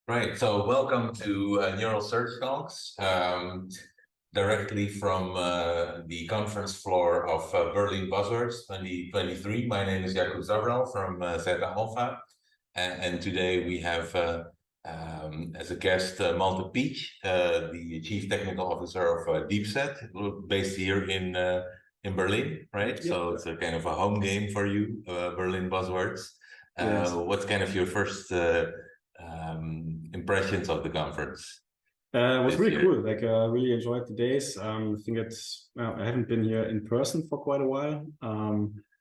Right. So welcome to Neural Search Talks, directly from the conference floor of Berlin Buzzwords 2023. My name is Jakub Zavrel from Zeta Alpha. And today we have as a guest Malte Pietsch, the Chief Technical Officer of Deepset, based here in Berlin, right? Yeah. So it's a kind of a home game for you, Berlin Buzzwords. Yes. What's kind of your first impressions of the conference? It was really cool. Like, really enjoyed the days. I think I haven't been here in person for quite a while.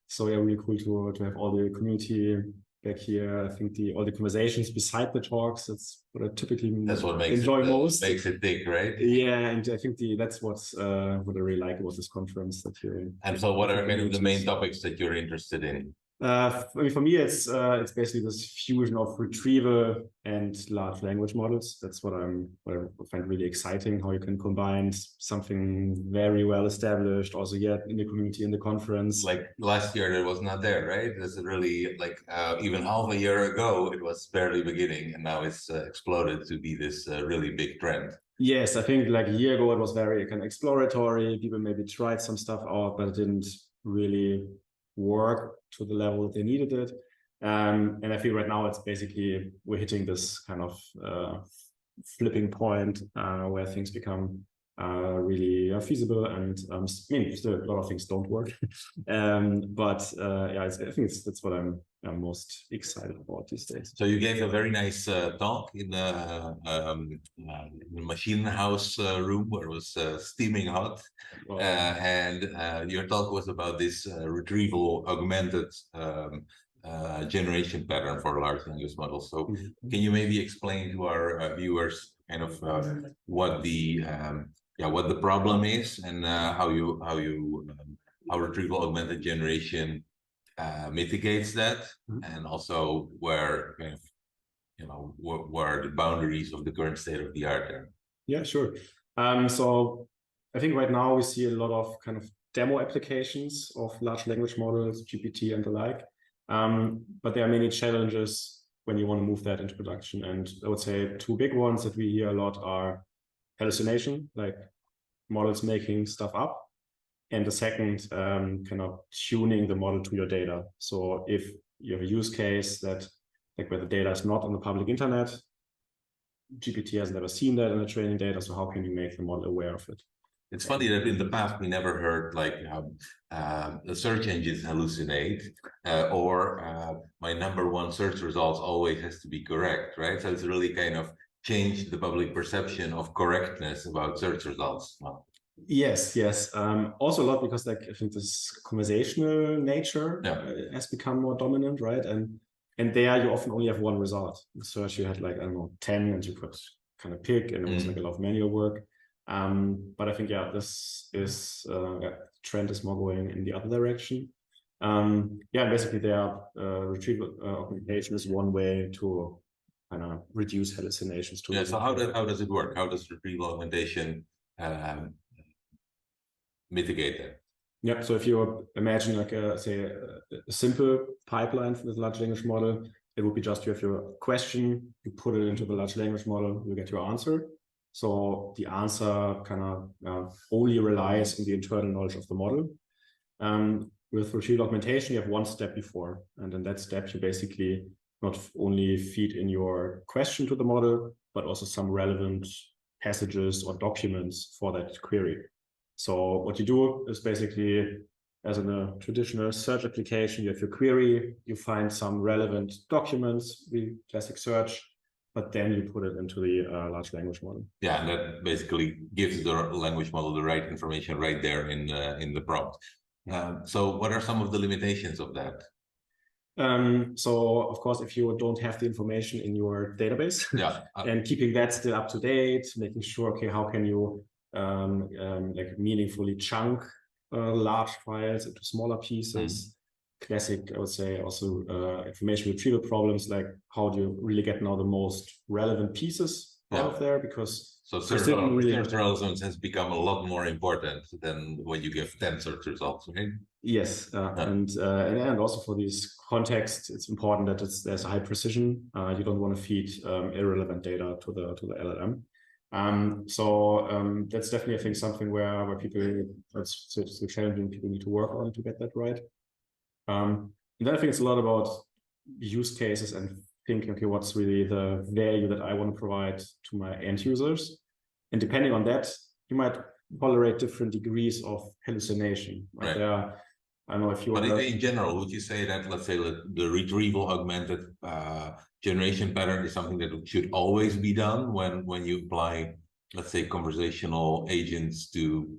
So yeah, really cool to have all the community back here. I think all the conversations beside the talks, that's what I typically enjoy most. Makes it thick, right? Yeah, and I think that's what I really like about this conference that you're. And so, what are kind of the main topics that you're interested in? For me, it's basically this fusion of retrieval and large language models. That's what I find really exciting, how you can combine something very well established also yet in the community, in the conference. Like last year, it was not there, right? This is really like even half a year ago, it was barely beginning, and now it's exploded to be this really big trend. Yes, I think like a year ago, it was very kind of exploratory. People maybe tried some stuff out, but it didn't really work to the level that they needed it. And I feel right now it's basically we're hitting this kind of flipping point where things become really feasible, and I mean, still a lot of things don't work. But yeah, I think that's what I'm most excited about these days. So you gave a very nice talk in the machine house room where it was steaming hot. Wow. And your talk was about this retrieval augmented generation pattern for large language models. So can you maybe explain to our viewers kind of what the problem is, and how retrieval augmented generation mitigates that, and also where where the boundaries of the current state of the art are? Yeah, sure. So I think right now we see a lot of kind of demo applications of large language models, GPT and the like. But there are many challenges when you want to move that into production. And I would say two big ones that we hear a lot are hallucination, like models making stuff up. And the second, kind of tuning the model to your data. So if you have a use case that, like, where the data is not on the public internet, GPT has never seen that in the training data. So how can you make the model aware of it? It's funny that in the past we never heard like the search engines hallucinate, or my #1 search results always has to be correct, right? So it's really kind of changed the public perception of correctness about search results. Well, yes. Also a lot because, like, I think this conversational nature has become more dominant, right? And there you often only have one result. In search you had like, I don't know, 10, and you could kind of pick, and it was like a lot of manual work. But I think this is trend is more going in the other direction. Basically retrieval augmentation is one way to kind of reduce hallucinations. So how does it work? How does retrieval augmentation mitigate that? Yeah, so if you imagine like a simple pipeline for the large language model, it would be just you have your question, you put it into the large language model, you get your answer. So the answer kind of only relies on the internal knowledge of the model. With retrieval augmentation, you have one step before, and in that step you basically not only feed in your question to the model, but also some relevant passages or documents for that query. So what you do is basically, as in a traditional search application, you have your query, you find some relevant documents, the classic search, but then you put it into the large language model. Yeah, and that basically gives the language model the right information right there in the prompt. So what are some of the limitations of that? So of course, if you don't have the information in your database, and keeping that still up to date, making sure, okay, how can you like meaningfully chunk large files into smaller pieces? Classic, I would say, also information retrieval problems, like how do you really get now the most relevant pieces out of there? Because search relevance has become a lot more important than when you give 10 search results, right? Yes, and also for these contexts, it's important that there's a high precision. You don't want to feed irrelevant data to the LLM. So that's definitely, I think, something where people, it's challenging, people need to work on to get that right. And then I think it's a lot about use cases and thinking, okay, what's really the value that I want to provide to my end users? And depending on that, you might tolerate different degrees of hallucination. Right? Right. I don't know if you But in general, would you say that, let's say, the retrieval augmented generation pattern is something that should always be done when you apply, let's say, conversational agents to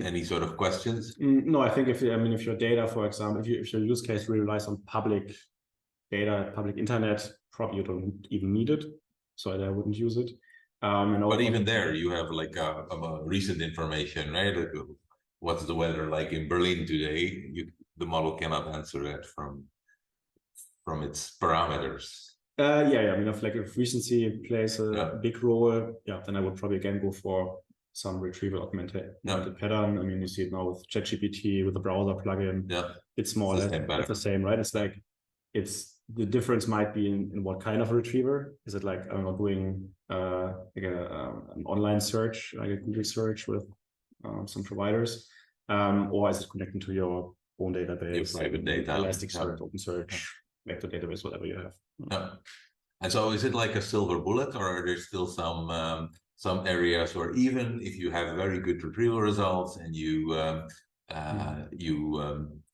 any sort of questions? No, I think if your data, for example, if your use case really relies on public data, public internet, probably you don't even need it. So I wouldn't use it. But even there, you have like a recent information, right? What's the weather like in Berlin today? The model cannot answer that from its parameters. Yeah. I mean, if recency plays a big role, then I would probably again go for some retrieval augmented pattern. I mean, you see it now with ChatGPT, with the browser plugin. Yeah, it's more or less the same, right? It's like the difference might be in what kind of retriever. Is it like, I don't know, doing like an online search, like a Google search with some providers, or is it connecting to your own database, your private data, Elasticsearch, OpenSearch, vector database, whatever you have. Yeah. And so, is it like a silver bullet, or are there still some areas where even if you have very good retrieval results and you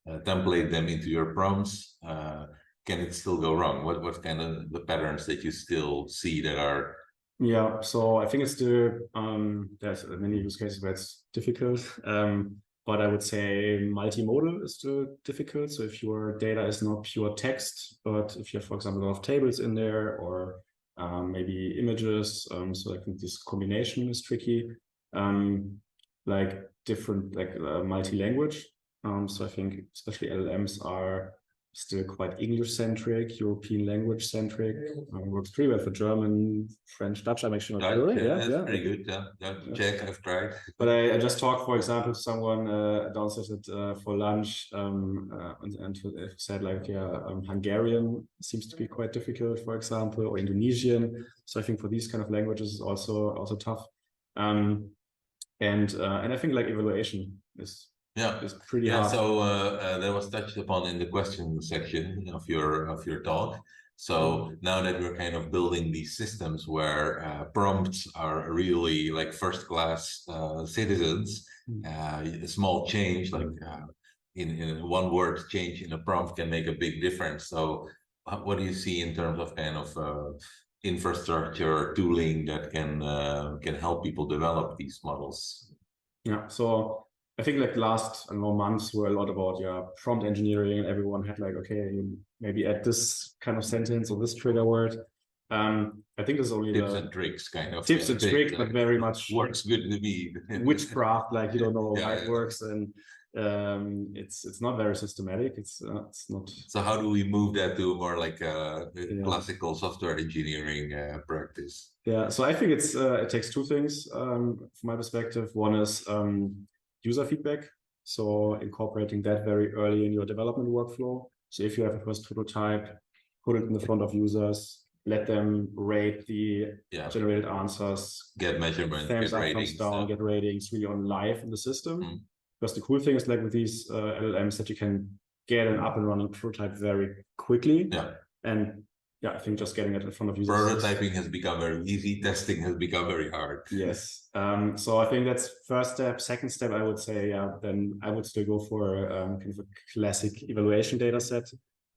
template them into your prompts, can it still go wrong? What kind of the patterns that you still see that are? Yeah, so I think it's there's many use cases where it's difficult, but I would say multimodal is still difficult. So if your data is not pure text, but if you have, for example, a lot of tables in there, or maybe images, so I think this combination is tricky. Like different, like multi-language. So I think especially LLMs are still quite English-centric, European language-centric. Works pretty well for German, French, Dutch. I'm actually not sure. That's pretty good. Czech, I've tried. But I just talked, for example, to someone downstairs for lunch, and said like, Hungarian seems to be quite difficult, for example, or Indonesian. So I think for these kind of languages is also tough. And I think like evaluation is pretty hard. So that was touched upon in the question section of your talk. So now that we're kind of building these systems where prompts are really like first-class citizens, a small change, like in one word change in a prompt can make a big difference. So what do you see in terms of kind of infrastructure tooling that can help people develop these models? Yeah, so I think like last, I don't know, months were a lot about prompt engineering, and everyone had like, okay, maybe add this kind of sentence or this trigger word. I think there's only tips and tricks kind of tips and tricks, like, but very much works good to me. Witchcraft, like you don't know how it works, and it's not very systematic. It's not. So how do we move that to more like a classical software engineering practice? Yeah, so I think it takes two things from my perspective. One is user feedback, so incorporating that very early in your development workflow. So if you have a first prototype, put it in the front of users, let them rate the generated answers, get measurements, get ratings, thumbs down, get ratings really on live in the system. Because the cool thing is like with these LLMs that you can get an up and running prototype very quickly. And I think just getting it in front of users. Prototyping has become very easy. Testing has become very hard. Yes. So I think that's first step. Second step, I would say, then I would still go for kind of a classic evaluation data set.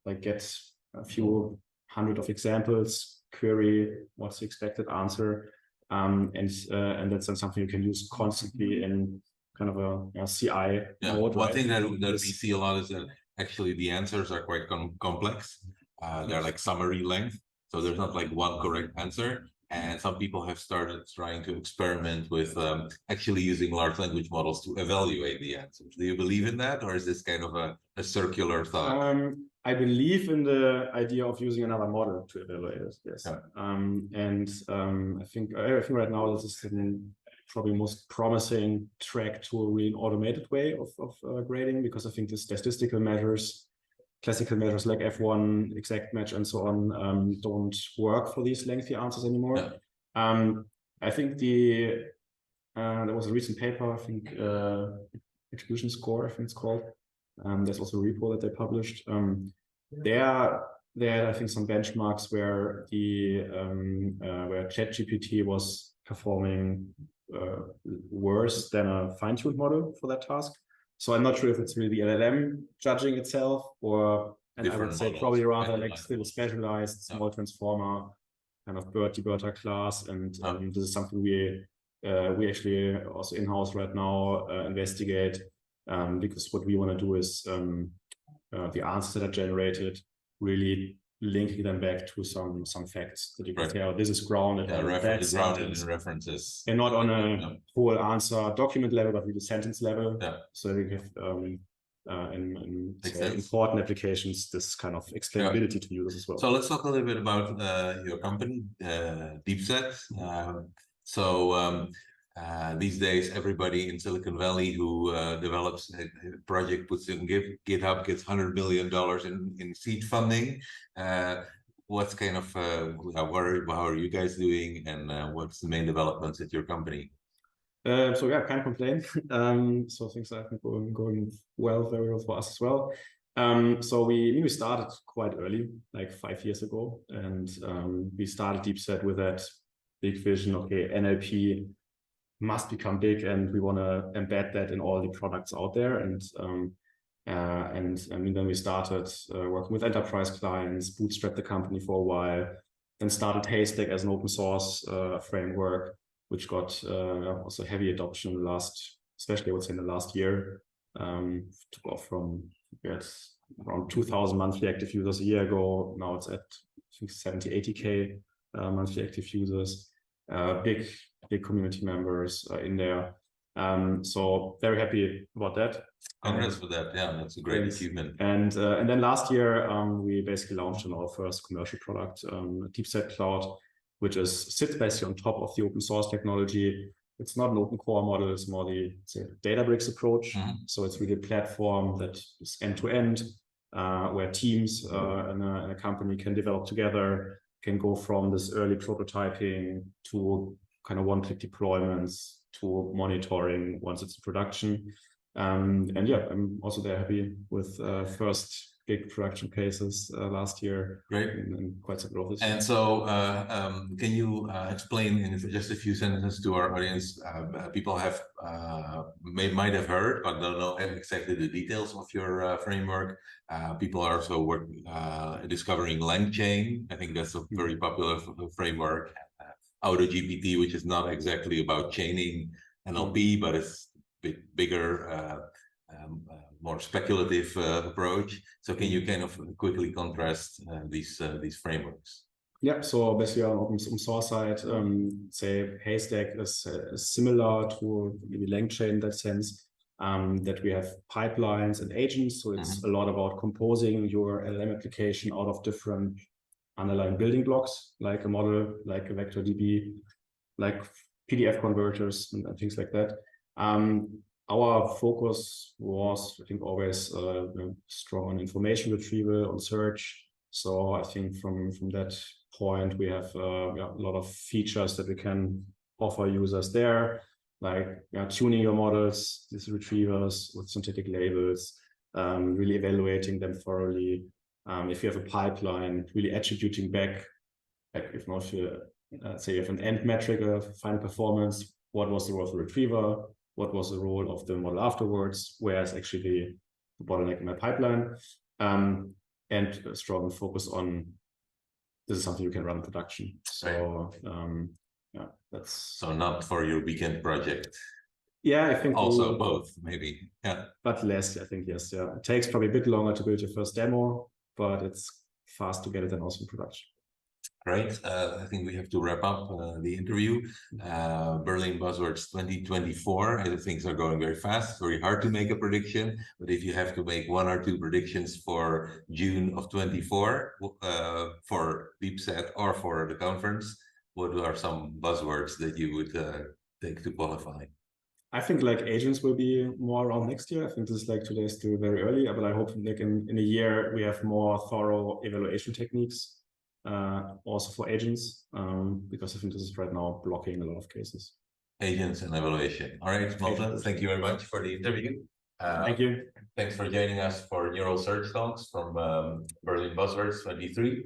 Like get a few hundred of examples, query what's the expected answer, and that's then something you can use constantly in kind of a CI mode. One thing that we see a lot is that actually the answers are quite complex. They're like summary length, so there's not like one correct answer. And some people have started trying to experiment with actually using large language models to evaluate the answers. Do you believe in that, or is this kind of a circular thought? I believe in the idea of using another model to evaluate it. Yes. I think right now this is probably most promising track to a really automated way of grading, because I think the statistical measures, classical measures like F1, exact match, and so on, don't work for these lengthy answers anymore. Yeah. I think there was a recent paper, I think attribution score, I think it's called. There's also a report that they published. There had, I think, some benchmarks where where ChatGPT was performing worse than a fine-tuned model for that task. So I'm not sure if it's really the LLM judging itself, or, and I would say probably rather like still specialized small transformer kind of BERT class. And this is something we actually also in-house right now investigate, because what we want to do is the answers that are generated, really linking them back to some facts that you can tell this is grounded in references, and not on a whole answer document level, but really sentence level. Yeah. So we have in important applications this kind of explainability to users as well. So let's talk a little bit about your company, Deepset. These days, everybody in Silicon Valley who develops a project, puts it in GitHub, gets $100 million in seed funding. What's kind of, how are you guys doing, and what's the main developments at your company? So yeah, can't complain. So things have been going well, very well for us as well. So we started quite early, like 5 years ago, and we started Deepset with that big vision. Okay, NLP must become big, and we want to embed that in all the products out there. And I mean, then we started working with enterprise clients, bootstrapped the company for a while, then started Haystack as an open source framework, which got also heavy adoption in the last, especially I would say in the last year. Took off from around 2,000 monthly active users a year ago. Now it's at, I think, 70, 80K monthly active users. Big community members in there. So very happy about that. Congrats for that. Yeah, that's a great achievement. And then last year we basically launched on our first commercial product, Deepset Cloud, which sits basically on top of the open source technology. It's not an open core model, it's more the Databricks approach. So it's really a platform that is end-to-end, where teams in a company can develop together, can go from this early prototyping to kind of one-click deployments to monitoring once it's in production. And yeah, I'm also there happy with first big production cases last year. Great. And quite some growth. And so can you explain in just a few sentences to our audience? People have might have heard, but don't know exactly the details of your framework. People are also discovering LangChain. I think that's a very popular framework. AutoGPT, which is not exactly about chaining NLP, but it's a bit bigger, more speculative approach. So can you kind of quickly contrast these frameworks? Yeah, so basically on open source side, say Haystack is similar to maybe LangChain in that sense, that we have pipelines and agents. So it's a lot about composing your LLM application out of different underlying building blocks, like a model, like a vector DB, like PDF converters and things like that. Our focus was, I think, always strong on information retrieval, on search. So I think from that point, we have a lot of features that we can offer users there, like tuning your models, these retrievers with synthetic labels, really evaluating them thoroughly. If you have a pipeline, really attributing back, like if not, say you have an end metric of final performance, what was the role of the retriever? What was the role of the model afterwards? Where is actually the bottleneck in my pipeline? And a strong focus on this is something you can run in production. So yeah, that's so not for your weekend project. Yeah, I think also both maybe. Yeah, but less. I think yes. Yeah, it takes probably a bit longer to build your first demo, but it's fast to get it and also in production. Great. I think we have to wrap up the interview. Berlin Buzzwords 2024. Things are going very fast. Very hard to make a prediction. But if you have to make 1 or 2 predictions for June of 24 for Deepset or for the conference, what are some buzzwords that you would take to qualify? I think like agents will be more around next year. I think this is like today still very early, but I hope like in a year we have more thorough evaluation techniques also for agents, because I think this is right now blocking a lot of cases. Agents and evaluation. All right, Malte, thank you very much for the interview. Thank you. Thanks for joining us for Neural Search Talks from Berlin Buzzwords 23.